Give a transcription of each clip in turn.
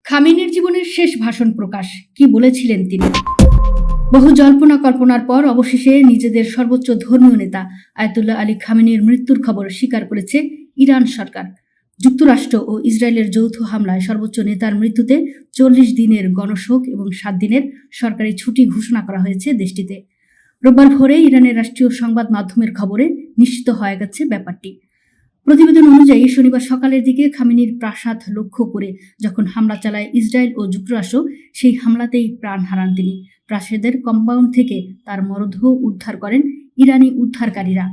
খামেনির জীবনের শেষ ভাষণ প্রকাশ, কি বলেছিলেন তিনি? বহু জল্পনা কল্পনার পর অবশেষে নিজেদের সর্বোচ্চ ধর্মীয় নেতা আয়াতুল্লাহ আলী খামেনির মৃত্যুর খবর স্বীকার করেছে ইরান সরকার। যুক্তরাষ্ট্র ও ইসরায়েলের যৌথ হামলায় সর্বোচ্চ নেতার মৃত্যুতে 40 দিনের গণশোক এবং 7 দিনের সরকারি ছুটি ঘোষণা করা হয়েছে দেশটিতে। রোববার ভোরে ইরানের রাষ্ট্রীয় সংবাদ মাধ্যমের খবরে নিশ্চিত হয়ে গেছে ব্যাপারটি। প্রতিবেদন অনুযায়ী শনিবার সকালের দিকে খামেনির প্রাসাদ লক্ষ্য করে যখন হামলা চালায় ইসরায়েল ও যুক্তরাষ্ট্র, সেই হামলাতেই প্রাণ হারান তিনি। প্রাসাদের কম্পাউন্ড থেকে তার মরদেহ উদ্ধার করেন ইরানি উদ্ধারকারীরা।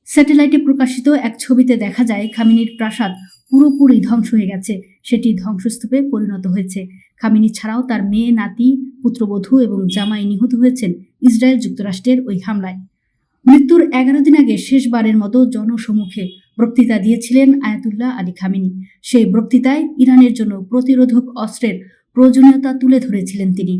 স্যাটেলাইটে প্রকাশিত এক ছবিতে দেখা যায় খামেনির প্রাসাদ পুরোপুরি ধ্বংস হয়ে গেছে, সেটি ধ্বংসস্তূপে পরিণত হয়েছে। খামেনি ছাড়াও তার মেয়ে, নাতি, পুত্রবধূ এবং জামাই নিহত হয়েছেন ইসরায়েল যুক্তরাষ্ট্রের ওই হামলায়। মৃত্যুর 11 দিন আগে শেষবারের মতো জনসম্মুখে বক্তৃতা দিয়েছিলেন আয়াতুল্লাহ আলী খামেনি। সেই বক্তৃতায় ইরানের জন্য প্রতিরোধক অস্ত্রের প্রয়োজনীয়তা তুলে ধরেছিলেন তিনি।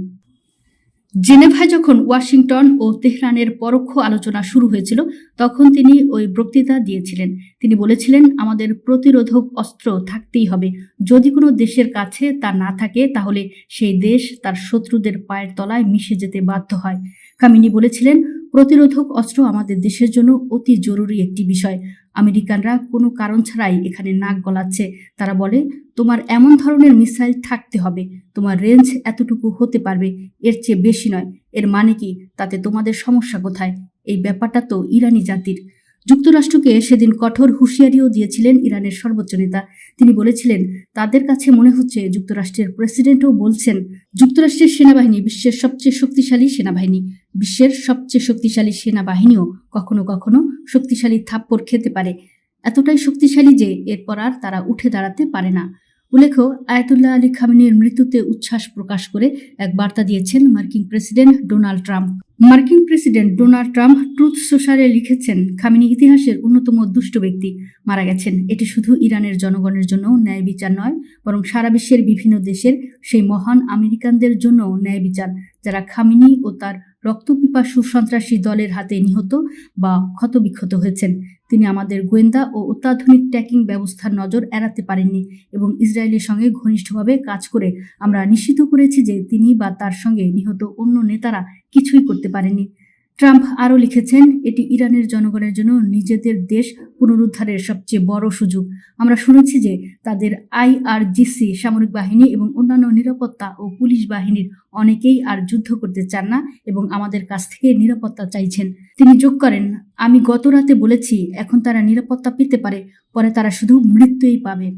জেনেভায় যখন ওয়াশিংটন ও তেহরানের পরোক্ষ আলোচনা শুরু হয়েছিল, তখন তিনি ওই বক্তৃতা দিয়েছিলেন। তিনি বলেছিলেন, আমাদের প্রতিরোধক অস্ত্র থাকতেই হবে। যদি কোনো দেশের কাছে তা না থাকে, তাহলে সেই দেশ তার শত্রুদের পায়ের তলায় মিশে যেতে বাধ্য হয়। খামেনি বলেছিলেন, প্রতিরোধক অস্ত্র আমাদের দেশের জন্য অতি জরুরি একটি বিষয়। আমেরিকানরা কোনো কারণ ছাড়াই এখানে নাক গলাচ্ছে। তারা বলে, তোমার এমন ধরনের মিসাইল থাকতে হবে, তোমার রেঞ্জ এতটুকু হতে পারবে, এর চেয়ে বেশি নয়। এর মানে কি? তাতে তোমাদের সমস্যা কোথায়? এই ব্যাপারটা তো ইরানি জাতির। যুক্তরাষ্ট্রকে সেদিন কঠোর হুঁশিয়ারিও দিয়েছিলেন ইরানের সর্বোচ্চ নেতা। তিনি বলেছিলেন, তাদের কাছে মনে হচ্ছে যুক্তরাষ্ট্রের প্রেসিডেন্টও বলছেন, যুক্তরাষ্ট্রের সেনাবাহিনী বিশ্বের সবচেয়ে শক্তিশালী সেনাবাহিনী। বিশ্বের সবচেয়ে শক্তিশালী সেনাবাহিনীও কখনো কখনো শক্তিশালী থাপ্পড় খেতে পারে, এতটাই শক্তিশালী যে এরপর আর তারা উঠে দাঁড়াতে পারে না। উল্লেখ্য, আয়াতুল্লাহ আলী খামেনির মৃত্যুতে উচ্ছ্বাস প্রকাশ করে এক বার্তা দিয়েছেন মার্কিন প্রেসিডেন্ট ডোনাল্ড ট্রাম্প। মার্কিন প্রেসিডেন্ট ডোনাল্ড ট্রাম্প ট্রুথ সোশ্যালে লিখেছেন, খামেনি ইতিহাসের অন্যতম দুষ্ট ব্যক্তি, মারা গেছেন। এটি শুধু ইরানের জনগণের জন্য ন্যায় বিচার নয়, বরং সারা বিশ্বের বিভিন্ন দেশের সেই মহান আমেরিকানদের জন্য ন্যায় বিচার, যারা খামেনি ও তার রক্তপিপাসু সন্ত্রাসী দলের হাতে নিহত বা ক্ষতবিক্ষত হয়েছেন। তিনি আমাদের গোয়েন্দা ও অত্যাধুনিক ট্র্যাকিং ব্যবস্থার নজর এড়াতে পারেননি এবং ইসরায়েলের সঙ্গে ঘনিষ্ঠভাবে কাজ করে আমরা নিশ্চিত করেছি যে তিনি বা তার সঙ্গে নিহত অন্য নেতারা কিছুই করতে পারেননি। ট্রাম্প আরও লিখেছেন, এটি ইরানের জনগণের জন্য নিজেদের দেশ পুনরুদ্ধারের সবচেয়ে বড় সুযোগ। আমরা শুনেছি যে তাদের IRGC সামরিক বাহিনী এবং অন্যান্য নিরাপত্তা ও পুলিশ বাহিনীর অনেকেই আর যুদ্ধ করতে চান না এবং আমাদের কাছ থেকে নিরাপত্তা চাইছেন। তিনি যোগ করেন, আমি গত রাতে বলেছি, এখন তারা নিরাপত্তা পেতে পারে, পরে তারা শুধু মৃত্যুই পাবে।